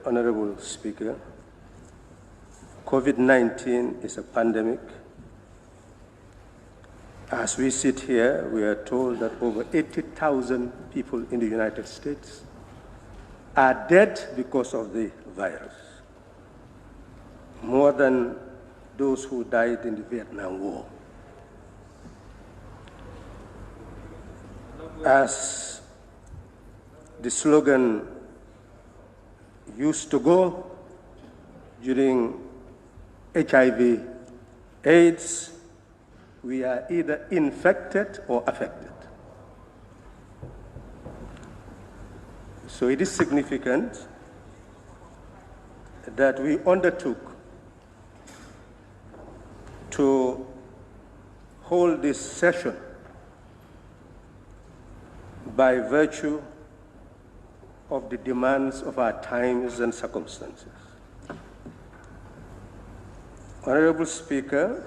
Honorable Speaker, COVID-19 is a pandemic. As we sit here, we are told that over 80,000 people in the United States are dead because of the virus, more than those who died in the Vietnam War. As the slogan used to go during HIV/AIDS, we are either infected or affected. So it is significant that we undertook to hold this session by virtue of the demands of our times and circumstances. Honorable Speaker,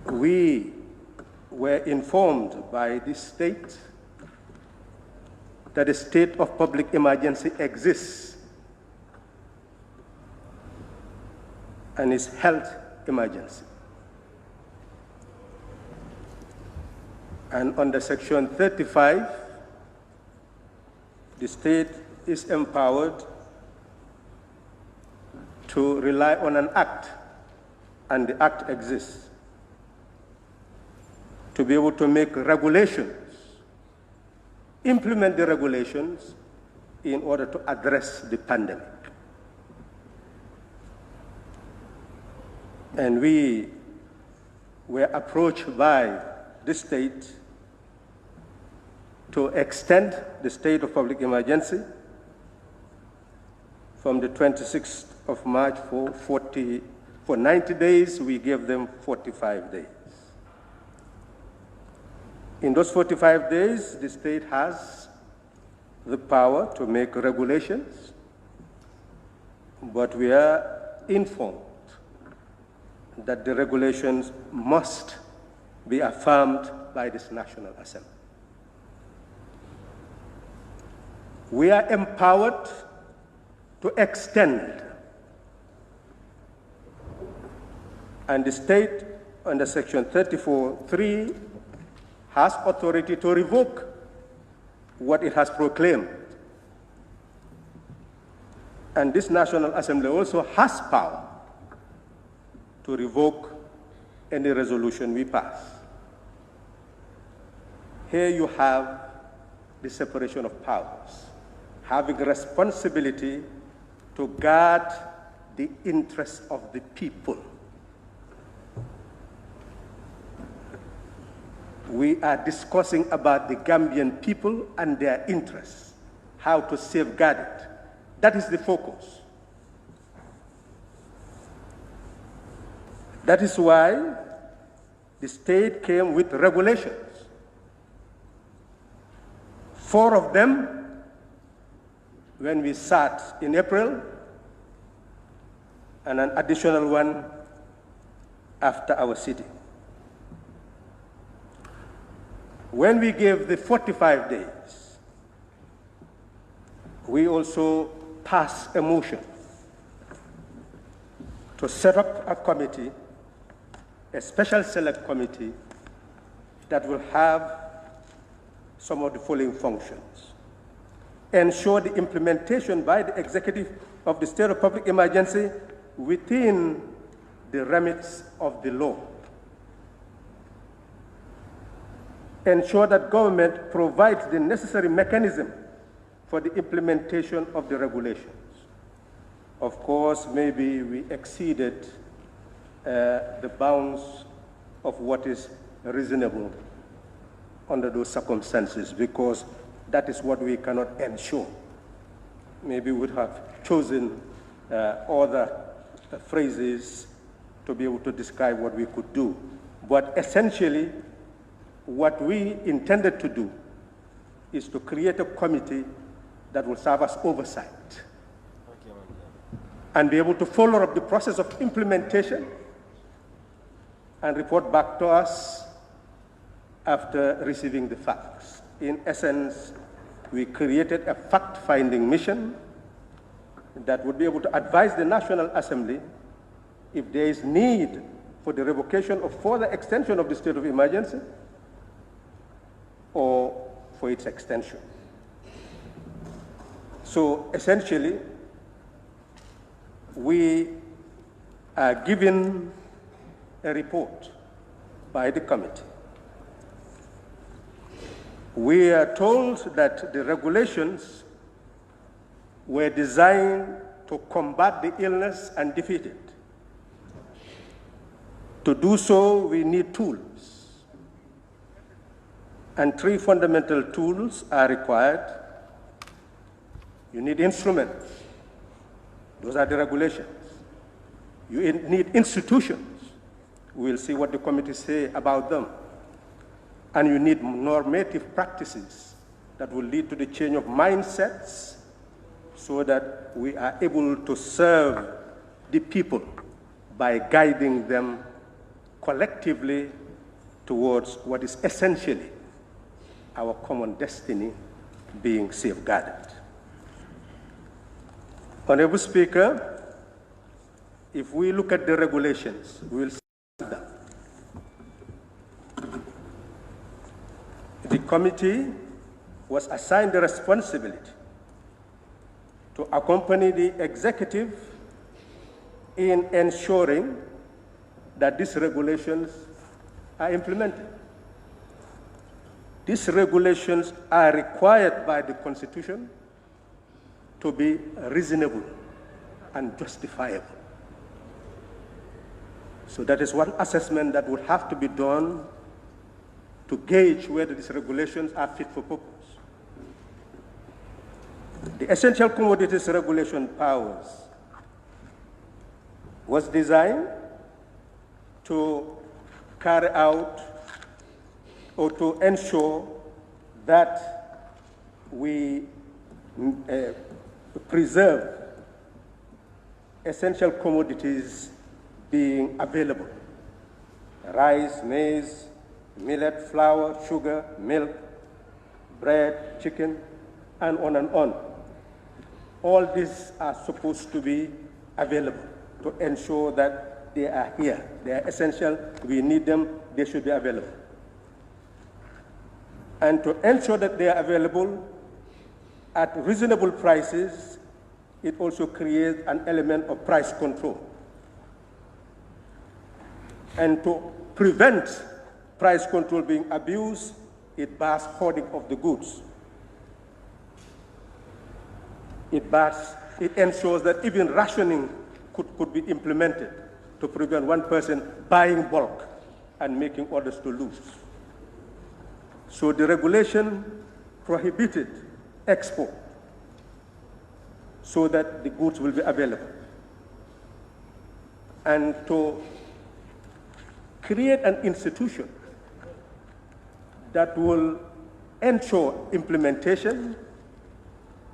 we were informed by the state that a state of public emergency exists and is health emergency. And under Section 35, the state is empowered to rely on an act, and the act exists, to be able to make regulations, implement the regulations in order to address the pandemic. And we were approached by the state to extend the state of public emergency from the 26th of March for 90 days. We gave them 45 days. In those 45 days, the state has the power to make regulations, but we are informed that the regulations must be affirmed by this National Assembly. We are empowered to extend, and the state under Section 34(3) has authority to revoke what it has proclaimed. And this National Assembly also has power to revoke any resolution we pass. Here you have the separation of powers, having responsibility to guard the interests of the people. We are discussing about the Gambian people and their interests, how to safeguard it. That is the focus. That is why the state came with regulations. 4 of them when we sat in April, and an additional one after our sitting. When we gave the 45 days, we also passed a motion to set up a committee, a special select committee, that will have some of the following functions: ensure the implementation by the executive of the state of public emergency within the remits of the law. Ensure that government provides the necessary mechanism for the implementation of the regulations. Of course, maybe we exceeded the bounds of what is reasonable under those circumstances, because that is what we cannot ensure. Maybe we would have chosen other phrases to be able to describe what we could do. But essentially, what we intended to do is to create a committee that will serve as oversight and be able to follow up the process of implementation and report back to us after receiving the facts. In essence, we created a fact-finding mission that would be able to advise the National Assembly if there is need for the revocation or further extension of the state of emergency or for its extension. So essentially, we are given a report by the committee. We are told that the regulations were designed to combat the illness and defeat it. To do so, we need tools. And three fundamental tools are required. You need instruments. Those are the regulations. You need institutions. We'll see what the committee say about them. And you need normative practices that will lead to the change of mindsets so that we are able to serve the people by guiding them collectively towards what is essentially our common destiny being safeguarded. Honorable Speaker, if we look at the regulations, we will see that the committee was assigned the responsibility to accompany the executive in ensuring that these regulations are implemented. These regulations are required by the Constitution to be reasonable and justifiable. So that is one assessment that would have to be done to gauge whether these regulations are fit for purpose. The Essential Commodities Regulation powers was designed to carry out or to ensure that we preserve essential commodities being available: rice, maize, millet, flour, sugar, milk, bread, chicken, and on and on. All these are supposed to be available to ensure that they are here. They are essential. We need them. They should be available. And to ensure that they are available at reasonable prices, it also creates an element of price control. And to prevent price control being abused, it bars hoarding of the goods. It ensures that even rationing could be implemented to prevent one person buying bulk and making others to lose. So the regulation prohibited export so that the goods will be available. And to create an institution that will ensure implementation,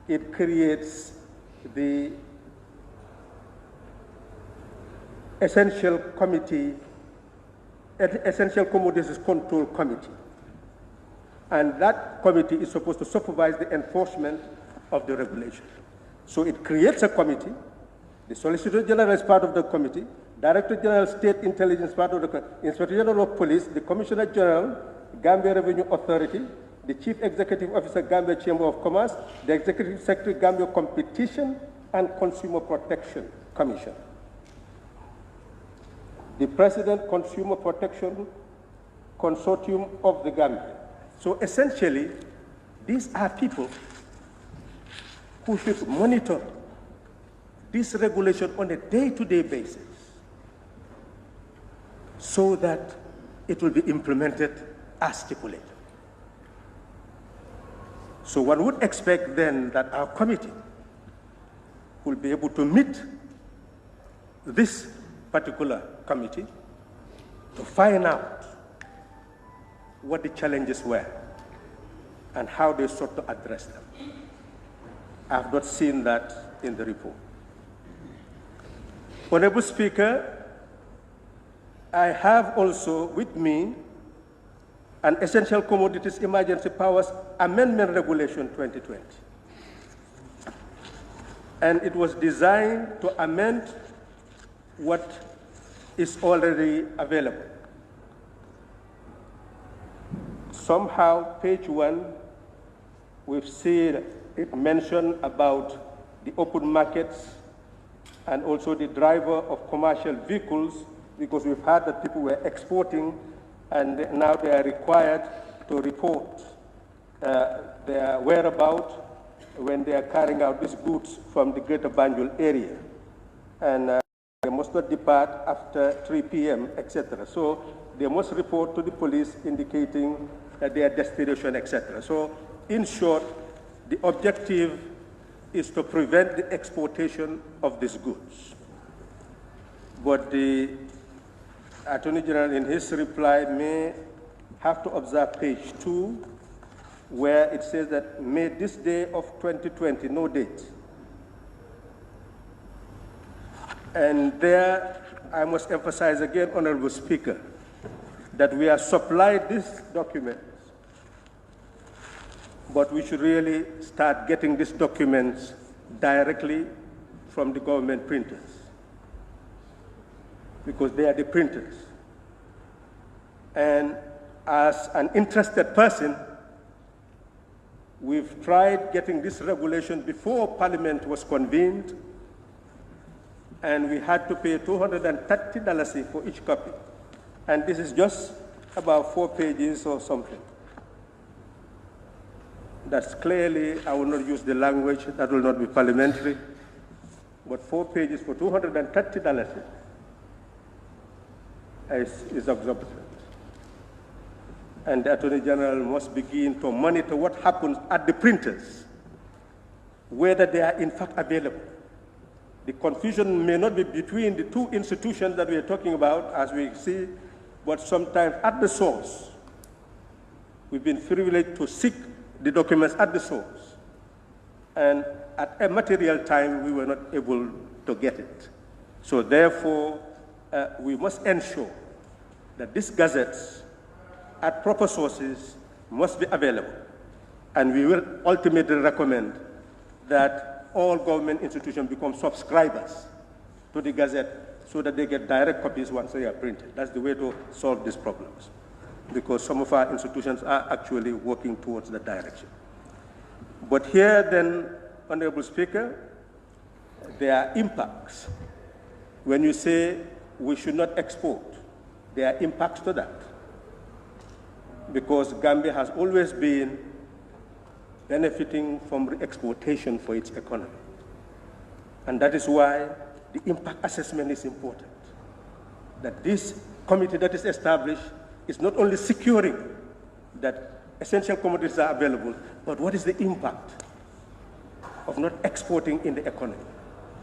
it creates the Essential Commodities Control Committee. And that committee is supposed to supervise the enforcement of the regulation. So it creates a committee. The Solicitor General is part of the committee, Director General State Intelligence part of the committee, Inspector General of Police, the Commissioner General, Gambia Revenue Authority, the Chief Executive Officer, Gambia Chamber of Commerce, the Executive Secretary, Gambia Competition and Consumer Protection Commission, the President, Consumer Protection Consortium of the Gambia. So essentially, these are people who should monitor this regulation on a day-to-day basis so that it will be implemented as stipulated. So one would expect then that our committee will be able to meet this particular committee to find out what the challenges were and how they sought to address them. I have not seen that in the report. Honorable Speaker, I have also with me an Essential Commodities Emergency Powers Amendment Regulation 2020. and it was designed to amend what is already available. Somehow, page 1, we've seen it mentioned about the open markets and also the driver of commercial vehicles, because we've heard that people were exporting and now they are required to report their whereabouts when they are carrying out these goods from the Greater Banjul area. And they must not depart after 3 p.m., etc. So they must report to the police indicating their destination, etc. So in short, the objective is to prevent the exportation of these goods. But the Attorney General in his reply may have to observe page 2, where it says that may this day of 2020, no date. And there I must emphasize again, Honorable Speaker, that we are supplied these documents, but we should really start getting these documents directly from the government printers, because they are the printers. And as an interested person, we've tried getting this regulation before Parliament was convened, and we had to pay $230 for each copy. And this is just about 4 pages or something. That's clearly, I will not use the language, that will not be parliamentary, but 4 pages for $230 is exorbitant. And the Attorney General must begin to monitor what happens at the printers, whether they are in fact available. The confusion may not be between the two institutions that we are talking about, as we see, but sometimes at the source. We've been privileged to seek the documents at the source, and at a material time, we were not able to get it. So therefore, we must ensure that these gazettes at proper sources must be available. And we will ultimately recommend that all government institutions become subscribers to the Gazette so that they get direct copies once they are printed. That's the way to solve these problems, because some of our institutions are actually working towards that direction. But here then, Honorable Speaker, there are impacts. When you say we should not export, there are impacts to that, because Gambia has always been benefiting from exportation for its economy. And that is why the impact assessment is important. That this committee that is established is not only securing that essential commodities are available, but what is the impact of not exporting in the economy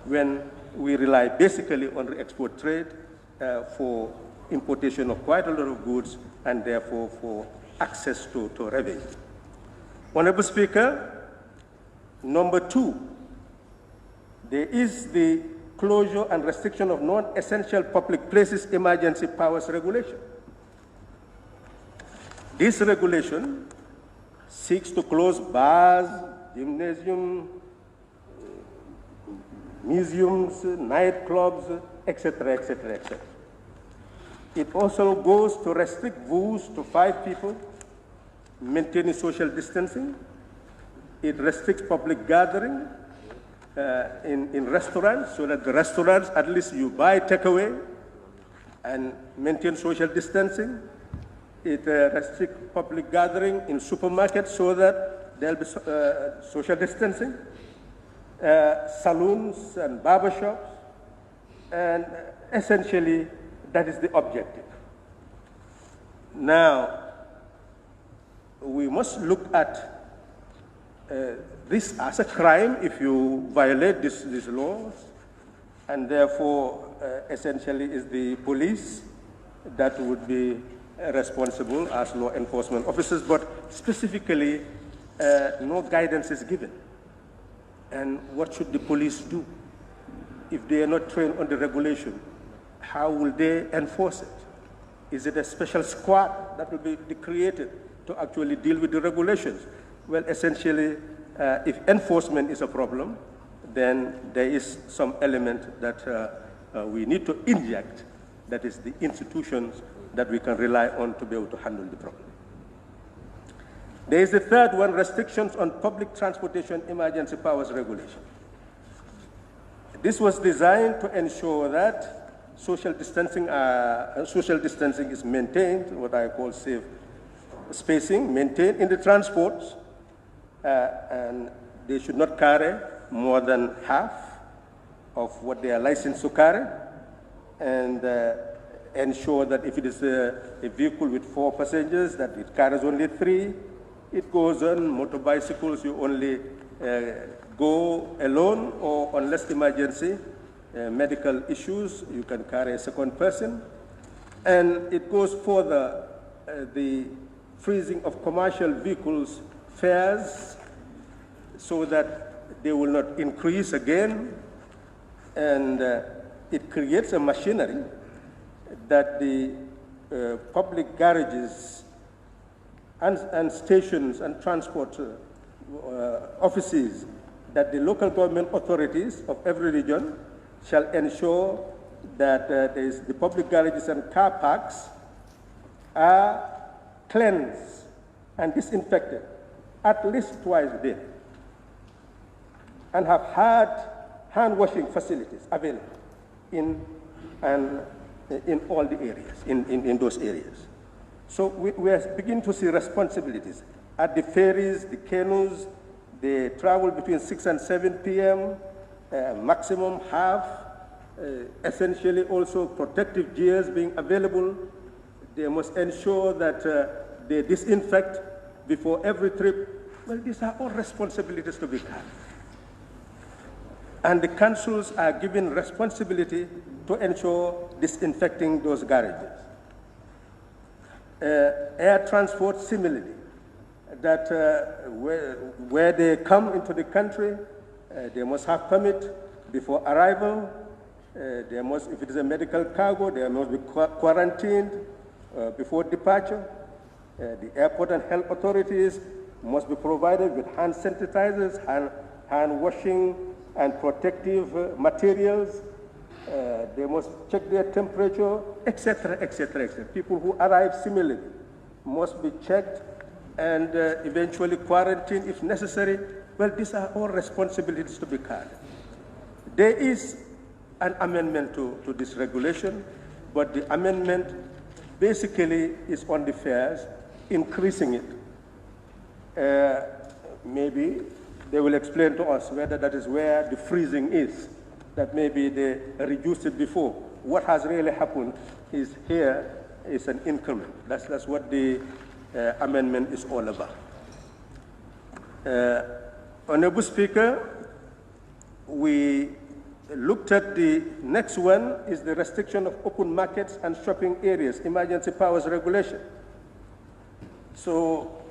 when we rely basically on the export trade for importation of quite a lot of goods and therefore for access to revenue. Honorable Speaker, number 2, there is the closure and restriction of non-essential public places emergency powers regulation. This regulation seeks to close bars, gymnasiums, museums, nightclubs, etc., etc., etc. It also goes to restrict booze to 5 people, maintaining social distancing. It restricts public gathering in restaurants, so that the restaurants, at least you buy takeaway and maintain social distancing. It restricts public gathering in supermarkets so that there'll be social distancing. Saloons and barbershops, and essentially that is the objective. Now, we must look at this as a crime if you violate these laws, and therefore essentially is the police that would be responsible as law enforcement officers, but specifically no guidance is given. And what should the police do? If they are not trained on the regulation, how will they enforce it? Is it a special squad that will be created to actually deal with the regulations? Well, essentially, if enforcement is a problem, then there is some element that we need to inject, that is the institutions that we can rely on to be able to handle the problem. There is the third one, restrictions on public transportation emergency powers regulation. This was designed to ensure that social distancing is maintained, what I call safe spacing, maintained in the transports, and they should not carry more than half of what they are licensed to carry, and ensure that if it is a vehicle with 4 passengers, that it carries only 3. It goes on motorbicycles, you only go alone, or unless emergency, medical issues, you can carry a second person. And it goes further, the freezing of commercial vehicles fares so that they will not increase again. And it creates a machinery that the public garages and stations and transport offices, that the local government authorities of every region shall ensure that the public garages and car parks are cleansed and disinfected at least twice a day, and have hand washing facilities available in all the areas, in those areas. So we are beginning to see responsibilities. At the ferries, the canoes, they travel between 6 and 7 p.m., maximum half, essentially also protective gears being available. They must ensure that they disinfect before every trip. Well, these are all responsibilities to be had. And the councils are given responsibility to ensure disinfecting those garages. Air transport, similarly, that where they come into the country, they must have permit before arrival. They must, if it is a medical cargo, they must be quarantined before departure. The airport and health authorities must be provided with hand sanitizers, hand washing, and protective materials. They must check their temperature, etc., etc., etc. People who arrive similarly must be checked and eventually quarantined if necessary. Well, these are all responsibilities to be carried. There is an amendment to this regulation, but the amendment basically is on the fares, increasing it. Maybe they will explain to us whether that is where the freezing is, that maybe they reduced it before. What has really happened is here is an increment. That's what the amendment is all about. Honorable Speaker, we looked at the next one is the restriction of open markets and shopping areas, emergency powers regulation. So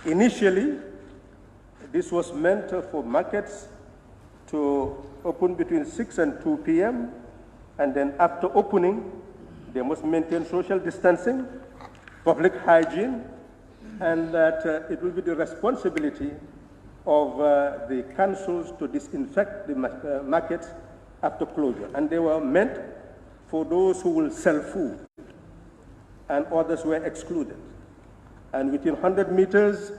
initially, this was meant for markets to open between 6 and 2 p.m. and then after opening, they must maintain social distancing, public hygiene, and that it will be the responsibility of the councils to disinfect the markets after closure. And they were meant for those who will sell food, and others were excluded. And within 100 meters,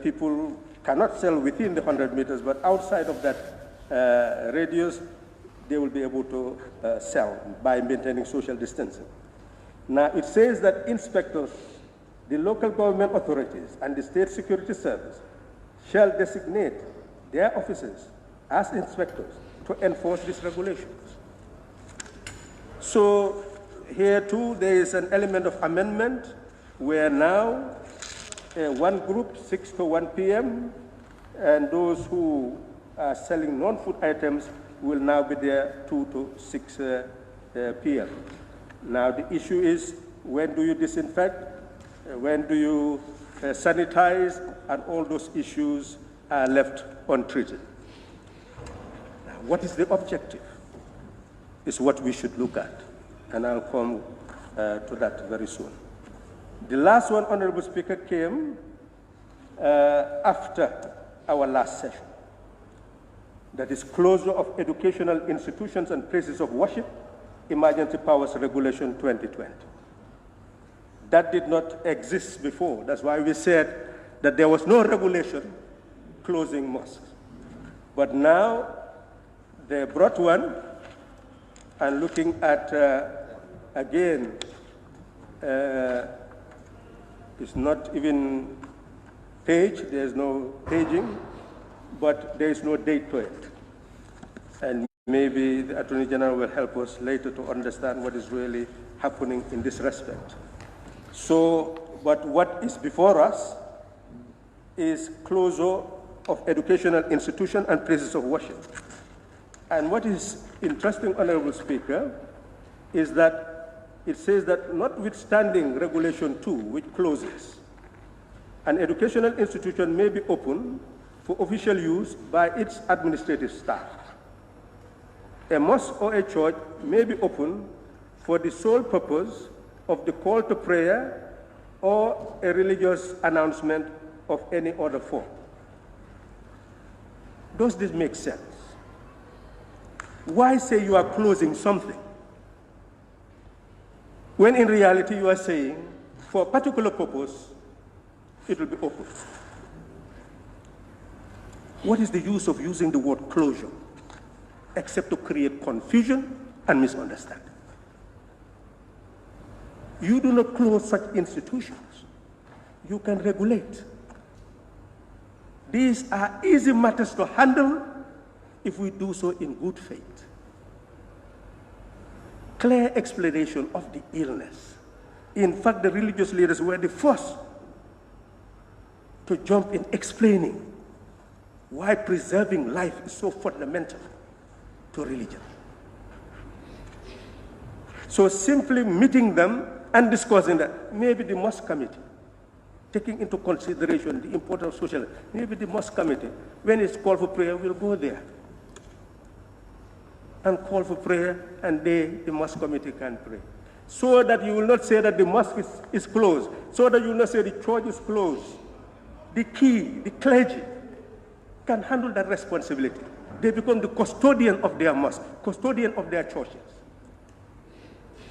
people cannot sell within the 100 meters, but outside of that radius, they will be able to sell by maintaining social distancing. Now, it says that inspectors, the local government authorities, and the state security service shall designate their officers as inspectors to enforce these regulations. So here too, there is an element of amendment where now one group, 6 to 1 p.m., and those who are selling non-food items will now be there 2 to 6 p.m. Now the issue is, when do you disinfect? When do you sanitize? And all those issues are left untreated. Now, what is the objective? Is what we should look at. And I'll come to that very soon. The last one, Honorable Speaker, came after our last session. that is closure of educational institutions and places of worship, Emergency Powers Regulation 2020. That did not exist before. That's why we said that there was no regulation closing mosques. But now they brought one, and looking at, again, it's not even page, there's no paging, but there is no date to it. And maybe the Attorney General will help us later to understand what is really happening in this respect. So, but what is before us is closure of educational institutions and places of worship. And what is interesting, Honorable Speaker, is that it says that notwithstanding Regulation 2, which closes, an educational institution may be open for official use by its administrative staff. A mosque or a church may be open for the sole purpose of the call to prayer or a religious announcement of any other form. Does this make sense? Why say you are closing something when in reality you are saying for a particular purpose it will be open? What is the use of using the word closure except to create confusion and misunderstanding? You do not close such institutions. You can regulate. These are easy matters to handle if we do so in good faith. Clear explanation of the illness. In fact, the religious leaders were the first to jump in explaining why preserving life is so fundamental to religion. So simply meeting them and discussing that, maybe the mosque committee, taking into consideration the importance of social, maybe the mosque committee, when it's called for prayer, will go there and call for prayer, and the mosque committee can pray. So that you will not say that the mosque is closed, so that you will not say the church is closed. The key, the clergy, can handle that responsibility. They become the custodian of their mosque, custodian of their churches,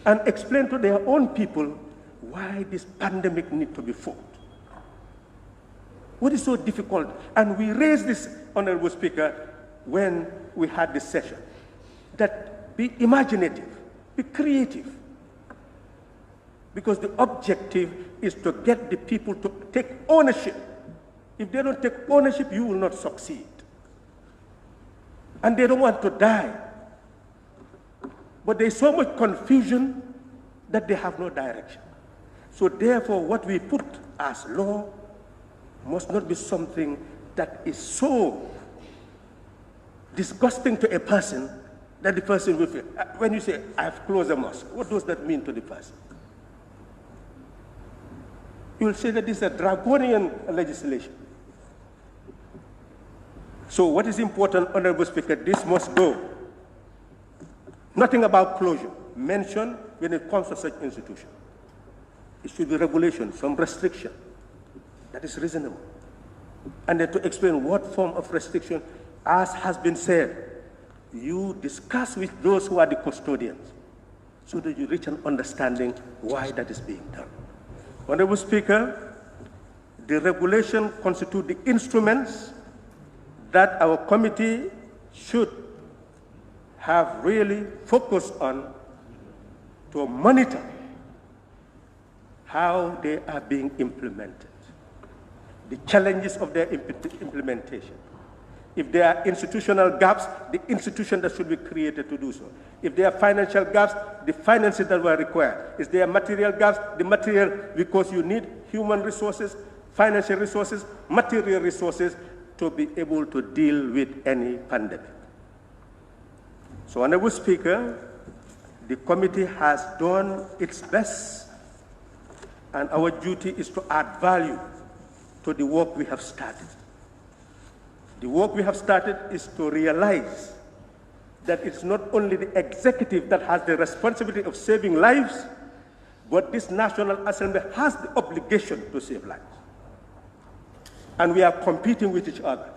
and explain to their own people why this pandemic needs to be fought. What is so difficult? And we raised this, Honorable Speaker, when we had this session, that be imaginative, be creative, because the objective is to get the people to take ownership. If they don't take ownership, you will not succeed. And they don't want to die. But there's so much confusion that they have no direction. So therefore, what we put as law must not be something that is so disgusting to a person that the person will feel. When you say, I've closed a mosque, what does that mean to the person? You will say that this is a draconian legislation. So what is important, Honorable Speaker, this must go. Nothing about closure mentioned when it comes to such institution. It should be regulation, some restriction that is reasonable. And then to explain what form of restriction, as has been said, you discuss with those who are the custodians so that you reach an understanding why that is being done. Honorable Speaker, the regulation constitutes the instruments that our committee should have really focused on to monitor how they are being implemented, the challenges of their implementation. If there are institutional gaps, the institution that should be created to do so. If there are financial gaps, the finances that were required. If there are material gaps, the material, because you need human resources, financial resources, material resources to be able to deal with any pandemic. So, Honorable Speaker, the committee has done its best, and our duty is to add value to the work we have started. The work we have started is to realize that it's not only the executive that has the responsibility of saving lives, but this National Assembly has the obligation to save lives. And we are competing with each other.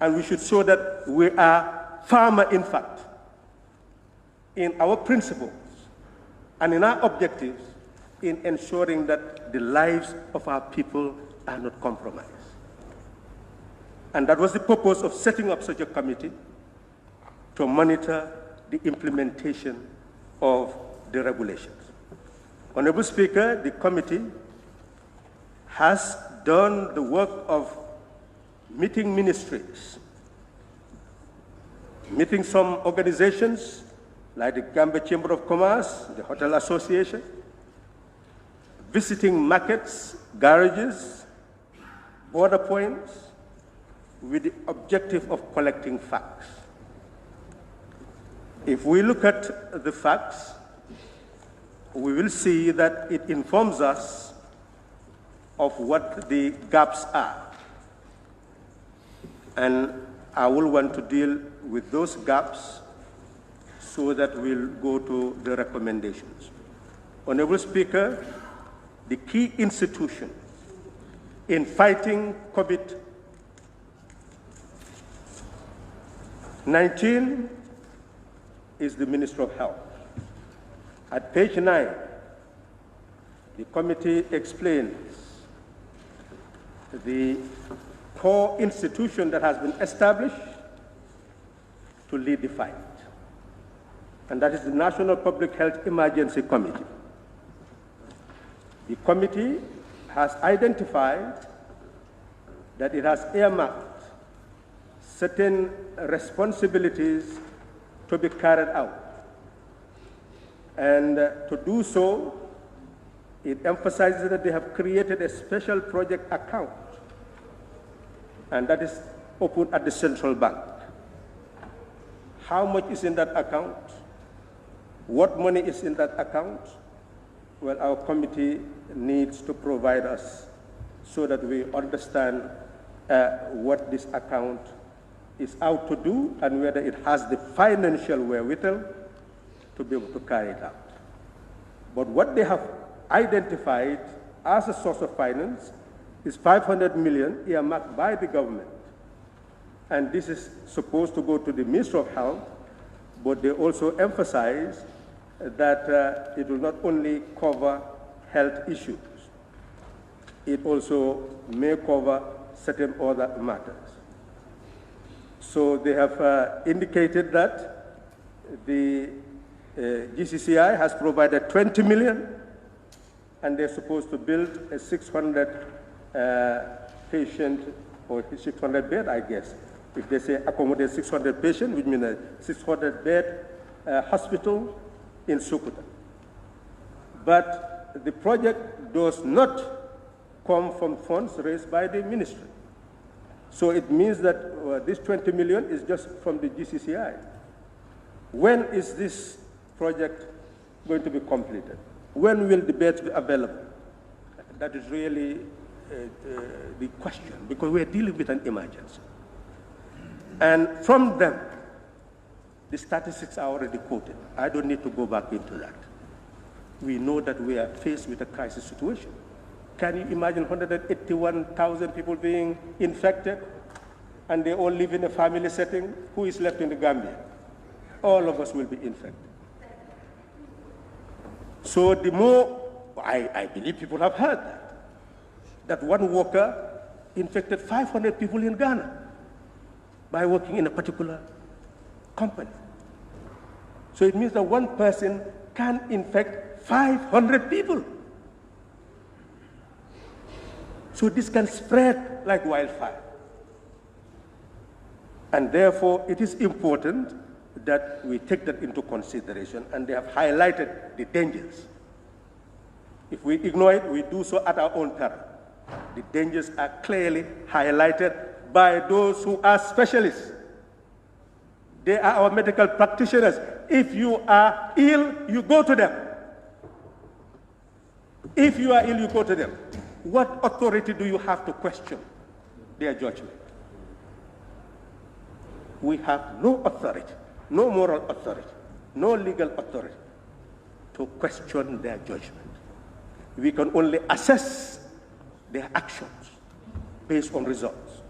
And we should show that we are firmer, in fact, in our principles and in our objectives in ensuring that the lives of our people are not compromised. And that was the purpose of setting up such a committee to monitor the implementation of the regulations. Honorable Speaker, the committee has done the work of meeting ministries, meeting some organizations like the Gambia Chamber of Commerce, the Hotel Association, visiting markets, garages, border points, with the objective of collecting facts. If we look at the facts, we will see that it informs us of what the gaps are. And I will want to deal with those gaps so that we'll go to the recommendations. Honorable Speaker, the key institution in fighting COVID-19 is the Ministry of Health. At page 9, the committee explains the core institution that has been established to lead the fight, and that is the National Public Health Emergency Committee. The committee has identified that it has earmarked certain responsibilities to be carried out. And to do so, it emphasizes that they have created a special project account, and that is open at the central bank. How much is in that account? What money is in that account? Well, our committee needs to provide us so that we understand what this account is out to do and whether it has the financial wherewithal to be able to carry it out. But what they have identified as a source of finance is 500 million earmarked by the government. And this is supposed to go to the Ministry of Health, but they also emphasize that it will not only cover health issues, it also may cover certain other matters. So they have indicated that the GCCI has provided 20 million, and they're supposed to build a 600 patient or 600 bed, I guess. If they say accommodate 600 patients, which means a 600 bed hospital in Sukuta. But the project does not come from funds raised by the ministry. So it means that this 20 million is just from the GCCI. When is this project going to be completed? When will the beds be available? That is really the question, because we're dealing with an emergency. And from them, the statistics are already quoted. I don't need to go back into that. We know that we are faced with a crisis situation. Can you imagine 181,000 people being infected, and they all live in a family setting? Who is left in the Gambia? All of us will be infected. So the more, I believe people have heard that one worker infected 500 people in Ghana by working in a particular company. So it means that one person can infect 500 people. So this can spread like wildfire. And therefore, it is important that we take that into consideration, and they have highlighted the dangers. If we ignore it, we do so at our own peril. The dangers are clearly highlighted by those who are specialists. They are our medical practitioners. If you are ill, you go to them. If you are ill, you go to them. What authority do you have to question their judgment? We have no authority, no moral authority, no legal authority to question their judgment. We can only assess their actions based on results.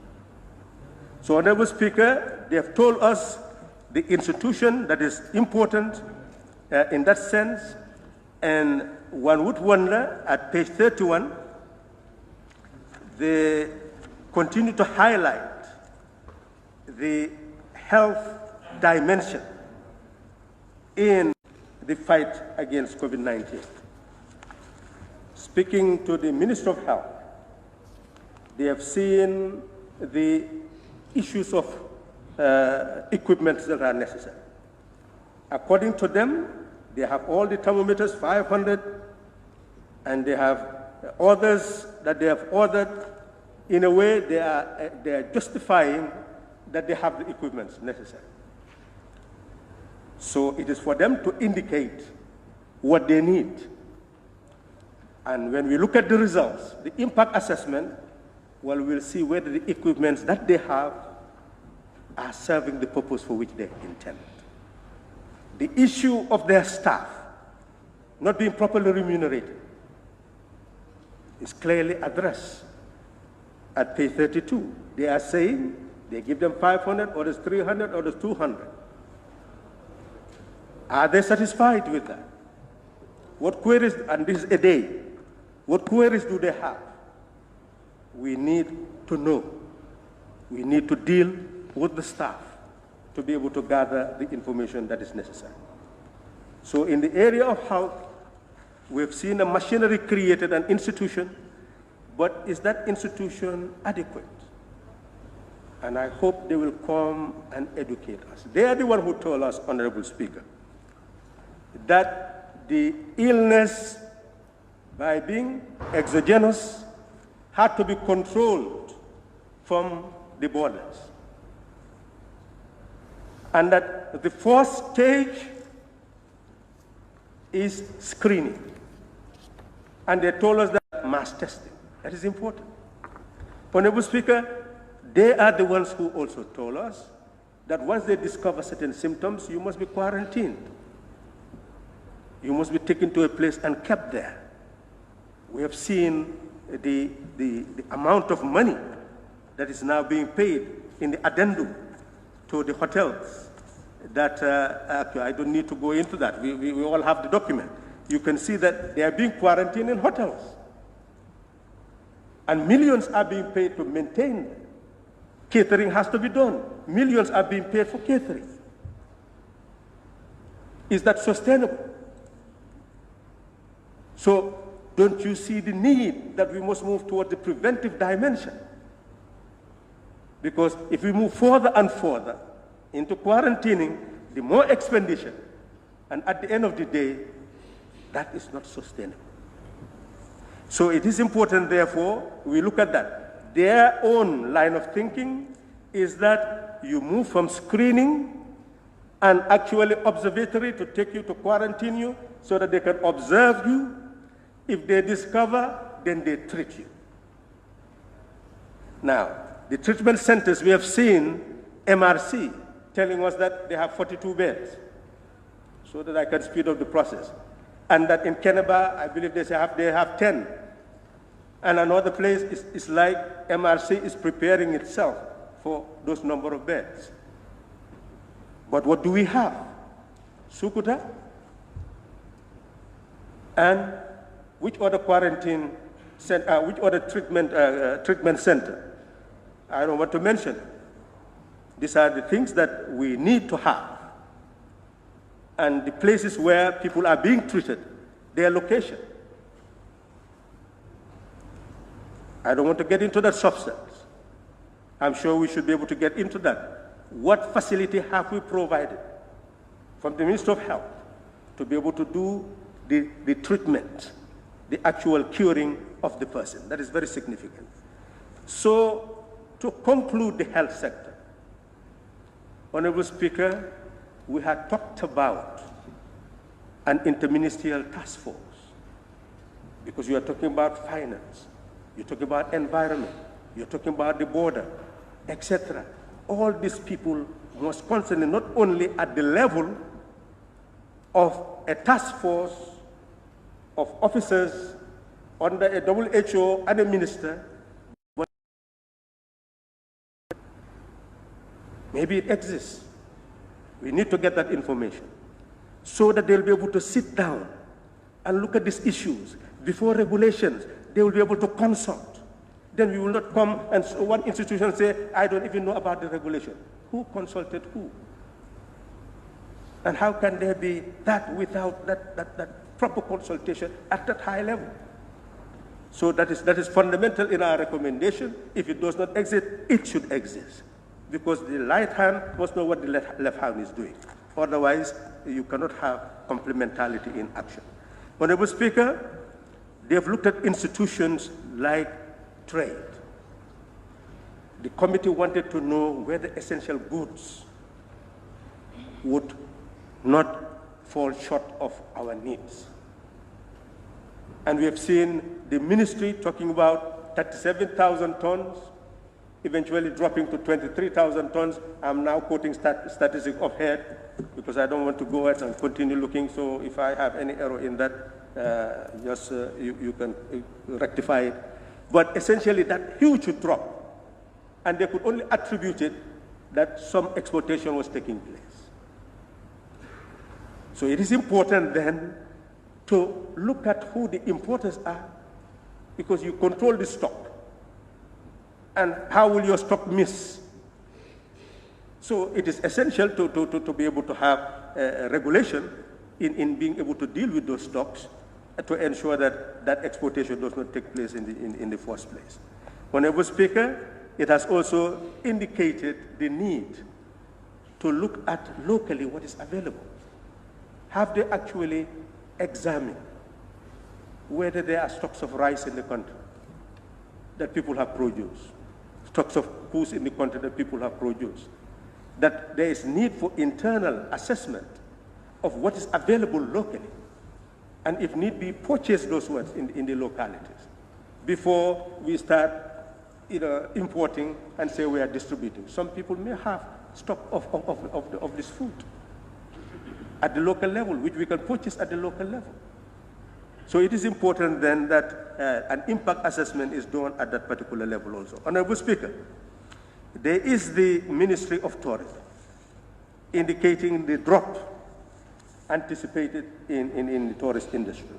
So, Honorable Speaker, they have told us the institution that is important in that sense, and one would wonder at page 31, they continue to highlight the health dimension in the fight against COVID-19. Speaking to the Minister of Health, they have seen the issues of equipment that are necessary. According to them, they have all the thermometers, 500, and they have others that they have ordered. In a way, they are justifying that they have the equipment necessary. So it is for them to indicate what they need. And when we look at the results, the impact assessment, well, we'll see whether the equipments that they have are serving the purpose for which they intend. The issue of their staff not being properly remunerated is clearly addressed at page 32. They are saying they give them 500, or there's 300, or there's 200. Are they satisfied with that? What queries, and this is a day, what queries do they have? We need to know. We need to deal with the staff to be able to gather the information that is necessary. So in the area of health, we've seen a machinery created, an institution, but is that institution adequate? And I hope they will come and educate us. They are the one who told us, Honorable Speaker, that the illness, by being exogenous, had to be controlled from the borders. And that the first stage is screening. And they told us that mass testing, that is important. Honorable Speaker, they are the ones who also told us that once they discover certain symptoms, you must be quarantined. You must be taken to a place and kept there. We have seen the amount of money that is now being paid in the addendum to the hotels. That I don't need to go into that. We all have the document. You can see that they are being quarantined in hotels. And millions are being paid to maintain them. Catering has to be done. Millions are being paid for catering. Is that sustainable? So don't you see the need that we must move toward the preventive dimension? Because if we move further and further into quarantining, the more expenditure, and at the end of the day, that is not sustainable. So it is important, therefore, we look at that. Their own line of thinking is that you move from screening and actually observatory to take you to quarantine you so that they can observe you. If they discover, then they treat you. Now, the treatment centers, we have seen MRC telling us that they have 42 beds, so that I can speed up the process. And that in Keneba, I believe they have 10. And another place is like MRC is preparing itself for those number of beds. But what do we have? Sukuta? And which other quarantine center, which other treatment center? I don't want to mention. These are the things that we need to have. And the places where people are being treated, their location. I don't want to get into that substance. I'm sure we should be able to get into that. What facility have we provided from the Ministry of Health to be able to do the treatment, the actual curing of the person? That is very significant. So, to conclude the health sector, Honorable Speaker, we had talked about an interministerial task force, because you are talking about finance, you're talking about environment, you're talking about the border, etc. All these people must constantly, not only at the level of a task force of officers under a WHO and a minister, but Maybe it exists. We need to get that information so that they'll be able to sit down and look at these issues. Before regulations, they will be able to consult. Then we will not come and one institution say, I don't even know about the regulation. Who consulted who? And how can there be that without that proper consultation at that high level? So that is fundamental in our recommendation. If it does not exist, it should exist. Because the right hand must know what the left hand is doing. Otherwise, you cannot have complementarity in action. Honorable Speaker, they have looked at institutions like trade. The committee wanted to know whether essential goods would not fall short of our needs. And we have seen the ministry talking about 37,000 tons, eventually dropping to 23,000 tons. I'm now quoting statistics offhand because I don't want to go ahead and continue looking. So if I have any error in that, you can rectify it. But essentially that huge drop, and they could only attribute it that some exportation was taking place. So it is important then to look at who the importers are, because you control the stock. And how will your stock miss? So it is essential to be able to have regulation in being able to deal with those stocks to ensure that that exportation does not take place in the first place. Honorable Speaker, it has also indicated the need to look at locally what is available. Have they actually examined whether there are stocks of rice in the country that people have produced, stocks of foods in the country that people have produced, that there is need for internal assessment of what is available locally, and if need be, purchase those ones in the localities before we start importing and say we are distributing. Some people may have stock of this food at the local level, which we can purchase at the local level. So it is important then that an impact assessment is done at that particular level also. Honorable Speaker, there is the Ministry of Tourism indicating the drop anticipated in the tourist industry.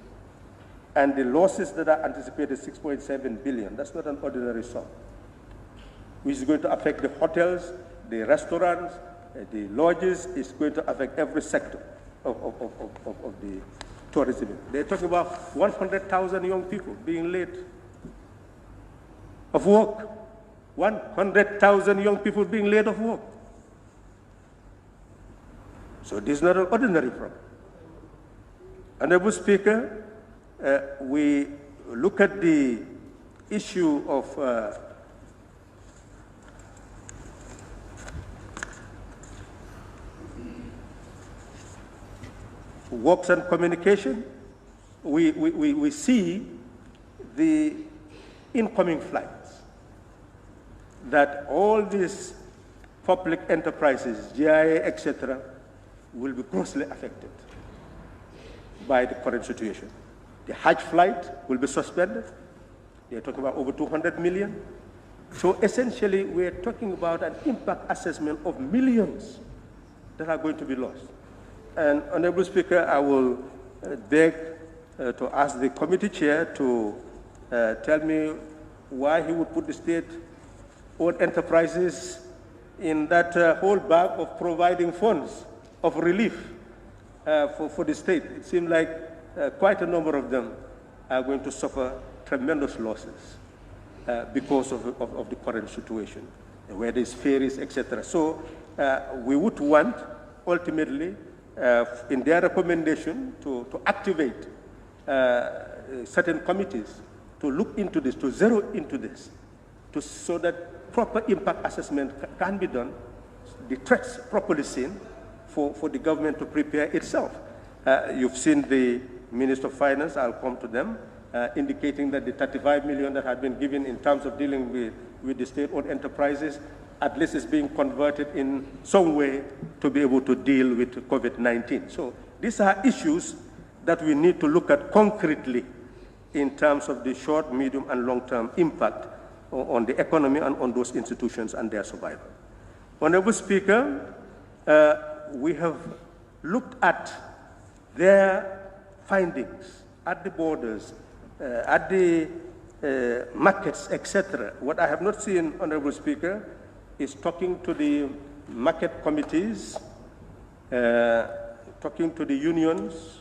And the losses that are anticipated, 6.7 billion, that's not an ordinary sum, which is going to affect the hotels, the restaurants, the lodges. Is going to affect every sector of the tourism. They're talking about 100,000 young people being laid of work. 100,000 young people being laid off work. So this is not an ordinary problem. Honorable Speaker, we look at the issue of works and communication. We see the incoming flights, that all these public enterprises, GIA, etc., will be grossly affected by the current situation. The Hajj flight will be suspended. They're talking about over 200 million. So essentially, we're talking about an impact assessment of millions that are going to be lost. And Honorable Speaker, I will beg to ask the committee chair to tell me why he would put the state-owned enterprises in that whole bag of providing funds of relief for the state. It seems like quite a number of them are going to suffer tremendous losses because of the current situation, where there's ferries, etc. So we would want, ultimately, in their recommendation, to activate certain committees to look into this, to zero into this, so that proper impact assessment can be done, the threats properly seen, for the government to prepare itself. You've seen the Minister of Finance, I'll come to them, indicating that the 35 million that had been given in terms of dealing with the state-owned enterprises, at least is being converted in some way to be able to deal with COVID-19. So these are issues that we need to look at concretely in terms of the short, medium, and long-term impact on the economy and on those institutions and their survival. Honorable Speaker, we have looked at their findings at the borders, at the markets, etc. What I have not seen, Honorable Speaker, is talking to the market committees, talking to the unions.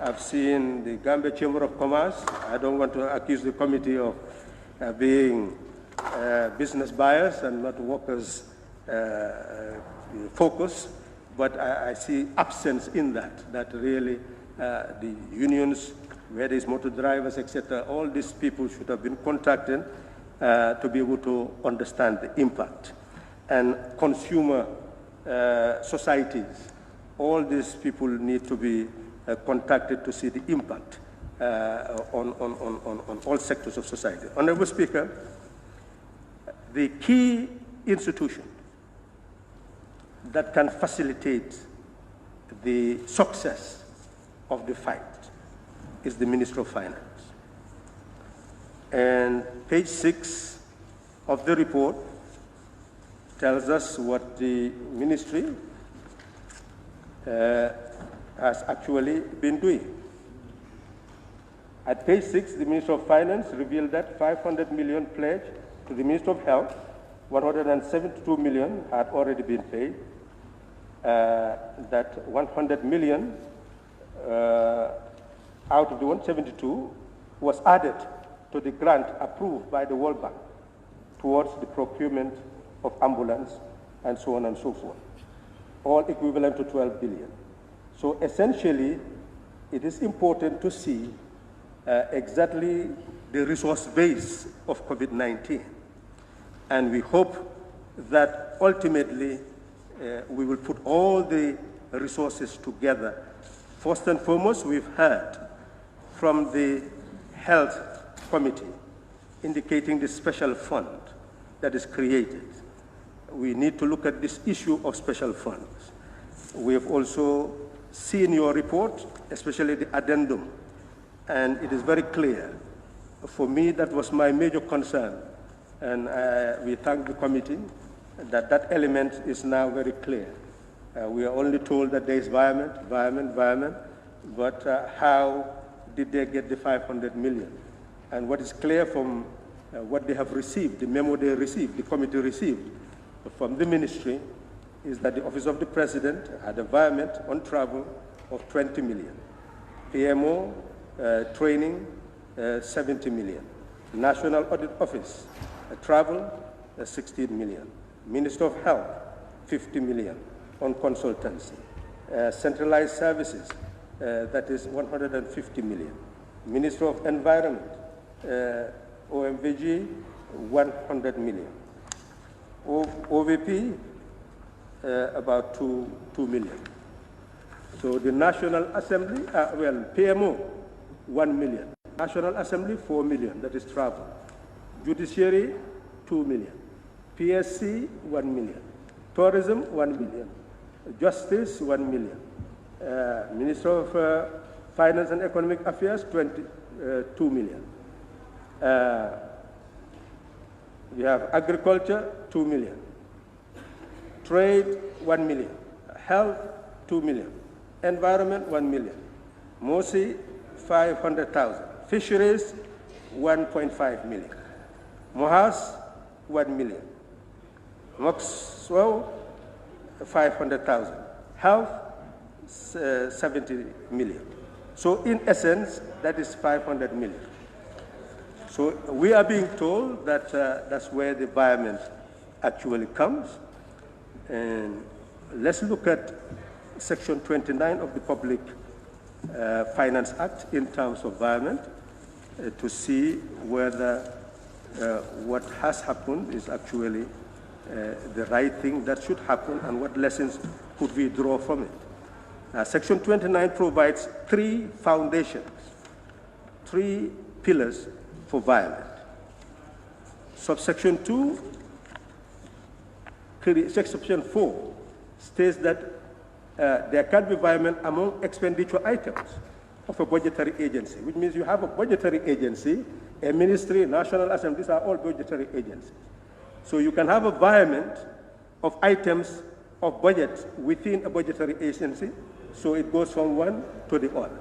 I've seen the Gambia Chamber of Commerce. I don't want to accuse the committee of being business bias and not workers focus, but I see absence in that really the unions, where there's motor drivers, etc., all these people should have been contacted to be able to understand the impact. And consumer societies, all these people need to be contacted to see the impact on all sectors of society. Honorable Speaker, the key institution that can facilitate the success of the fight is the Minister of Finance. And page 6 of the report tells us what the ministry has actually been doing. At page 6, the Minister of Finance revealed that 500 million pledged to the Minister of Health, 172 million had already been paid, that 100 million out of the 172 was added to the grant approved by the World Bank towards the procurement of ambulance and so on and so forth, all equivalent to 12 billion. So essentially, it is important to see exactly the resource base of COVID-19. And we hope that ultimately we will put all the resources together. First and foremost, we've heard from the Health Committee indicating the special fund that is created. We need to look at this issue of special funds. We have also seen your report, especially the addendum, and it is very clear. For me, that was my major concern, and we thank the committee that that element is now very clear. We are only told that there is environment, but how did they get the 500 million? And what is clear from what they have received, the memo they received, the committee received from the ministry, is that the Office of the President had environment on travel of 20 million. PMO training, 70 million. National Audit Office travel, 16 million. Minister of Health, 50 million on consultancy. Centralized services, that is 150 million. Minister of Environment, OMVG, 100 million. OVP, about 2 million. So the National Assembly, PMO, 1 million. National Assembly, 4 million, that is travel. Judiciary, 2 million. PSC, 1 million. Tourism, 1 million. Justice, 1 million. Minister of Finance and Economic Affairs, 2 million. We have agriculture, 2 million. Trade, 1 million. Health, 2 million. Environment, 1 million. MOSI, 500,000. Fisheries, 1.5 million. Mohas, 1 million. Maxwell, 500,000. Health, 70 million. So in essence, that is 500 million. So we are being told that that's where the environment actually comes. And let's look at Section 29 of the Public Finance Act in terms of environment to see whether what has happened is actually the right thing that should happen and what lessons could we draw from it. Section 29 provides 3 foundations, 3 pillars for environment. Subsection 2, Section 4 states that there can be environment among expenditure items of a budgetary agency, which means you have a budgetary agency, a ministry, National Assembly, these are all budgetary agencies. So you can have environment of items of budget within a budgetary agency, so it goes from one to the other.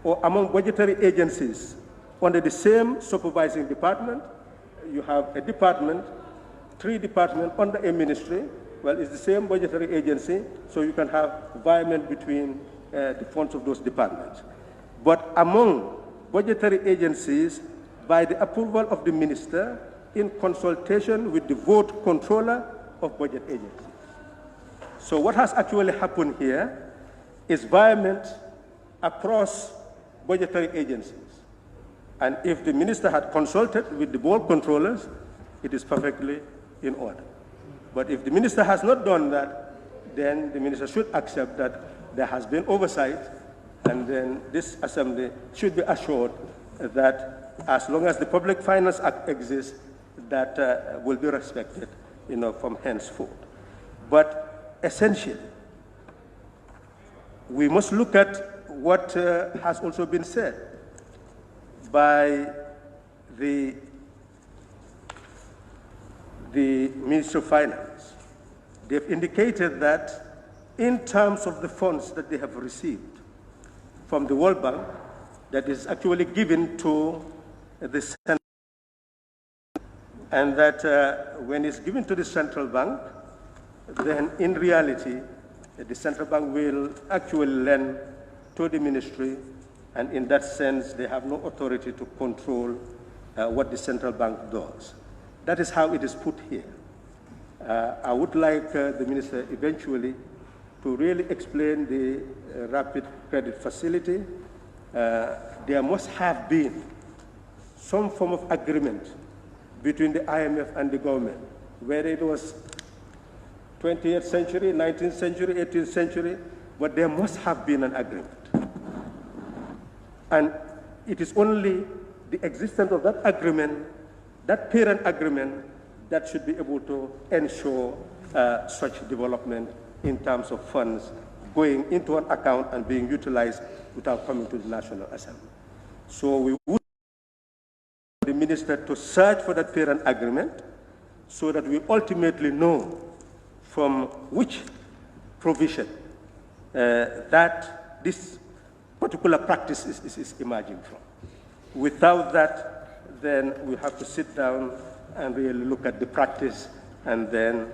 Or among budgetary agencies under the same supervising department, you have a department, 3 departments under a ministry. Well, it's the same budgetary agency, so you can have environment between the funds of those departments. But among budgetary agencies, by the approval of the minister, in consultation with the vote controller of budget agencies. So what has actually happened here is environment across budgetary agencies. And if the minister had consulted with the board controllers, it is perfectly in order. But if the minister has not done that, then the minister should accept that there has been oversight, and then this assembly should be assured that as long as the Public Finance Act exists, that will be respected, from henceforth. But essentially, we must look at what has also been said by the Minister of Finance. They've indicated that in terms of the funds that they have received from the World Bank, that is actually given to the central, and that when it's given to the central bank, then in reality, the central bank will actually lend to the ministry, and in that sense, they have no authority to control what the central bank does. That is how it is put here. I would like the minister eventually to really explain the rapid credit facility. There must have been some form of agreement between the IMF and the government, whether it was 20th century, 19th century, 18th century, but there must have been an agreement. And it is only the existence of that agreement, that parent agreement, that should be able to ensure such development in terms of funds going into an account and being utilized without coming to the National Assembly. So we would the minister to search for that parent agreement so that we ultimately know from which provision that this particular practice is emerging from. Without that, then we have to sit down and really look at the practice and then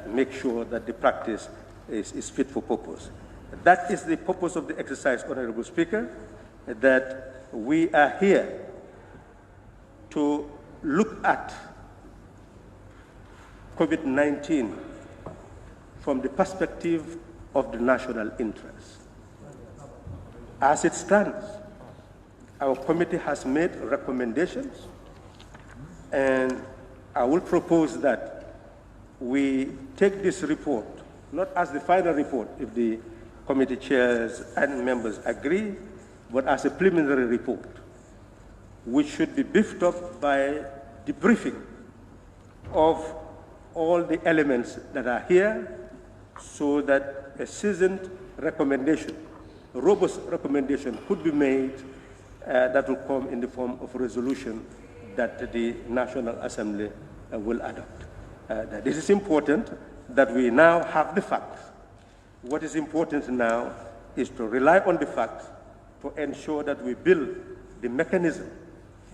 make sure that the practice is fit for purpose. That is the purpose of the exercise, Honorable Speaker, that we are here to look at COVID-19 from the perspective of the national interest. As it stands, our committee has made recommendations, and I will propose that we take this report, not as the final report, if the committee chairs and members agree, but as a preliminary report, which should be beefed up by the briefing of all the elements that are here, so that a seasoned recommendation, a robust recommendation could be made that will come in the form of a resolution that the National Assembly will adopt. This is important that we now have the facts. What is important now is to rely on the facts to ensure that we build the mechanism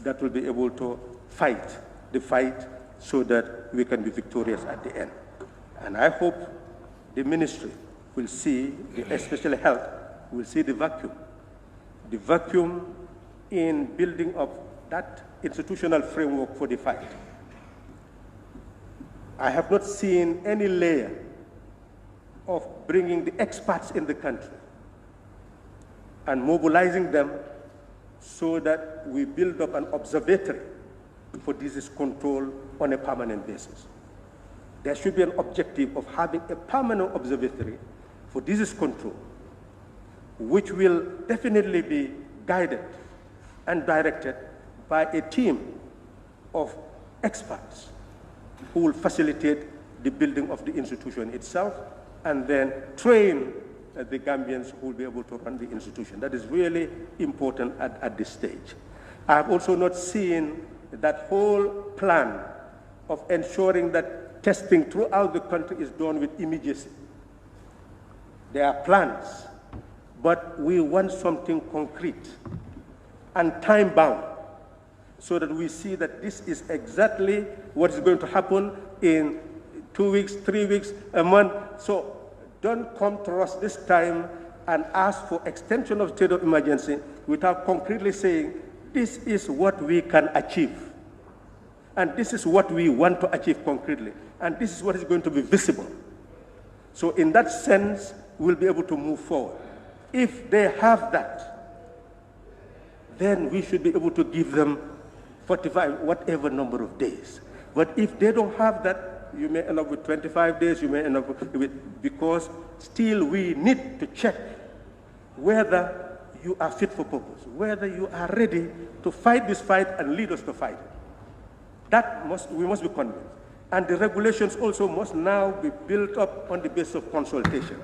that will be able to fight the fight so that we can be victorious at the end. And I hope the ministry will see, especially health, will see the vacuum in building up that institutional framework for the fight. I have not seen any layer of bringing the experts in the country and mobilizing them so that we build up an observatory for disease control on a permanent basis. There should be an objective of having a permanent observatory for disease control, which will definitely be guided and directed by a team of experts who will facilitate the building of the institution itself and then train the Gambians who will be able to run the institution. That is really important at this stage. I have also not seen that whole plan of ensuring that testing throughout the country is done with immediacy. There are plans, but we want something concrete and time-bound so that we see that this is exactly what is going to happen in 2 weeks, 3 weeks, a month. So don't come to us this time and ask for extension of state of emergency without concretely saying, this is what we can achieve. And this is what we want to achieve concretely. And this is what is going to be visible. So in that sense, we'll be able to move forward. If they have that, then we should be able to give them 45, whatever number of days. But if they don't have that, you may end up with 25 days, you may end up with, because still we need to check whether you are fit for purpose, whether you are ready to fight this fight and lead us to fight it. We must be convinced. And the regulations also must now be built up on the basis of consultation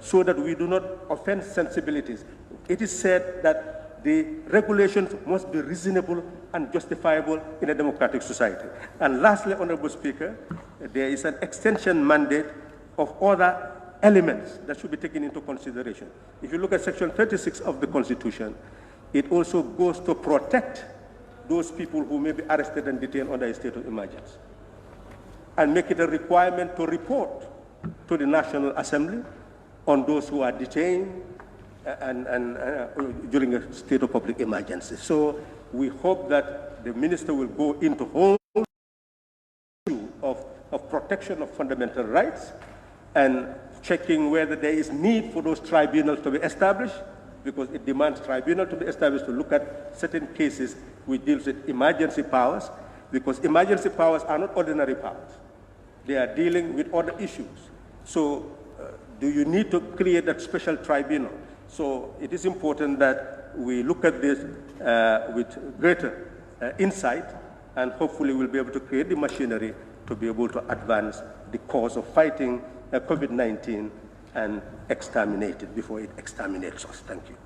so that we do not offend sensibilities. It is said that the regulations must be reasonable and justifiable in a democratic society. And lastly, Honorable Speaker, there is an extension mandate of other elements that should be taken into consideration. If you look at Section 36 of the Constitution, it also goes to protect those people who may be arrested and detained under a state of emergency, and make it a requirement to report to the National Assembly on those who are detained during a state of public emergency. So we hope that the minister will go into whole issue of protection of fundamental rights and checking whether there is need for those tribunals to be established, because it demands tribunal to be established to look at certain cases which deals with emergency powers, because emergency powers are not ordinary powers. They are dealing with other issues. So do you need to create that special tribunal? So it is important that we look at this with greater insight, and hopefully we'll be able to create the machinery to be able to advance the cause of fighting COVID-19 and exterminate it before it exterminates us. Thank you.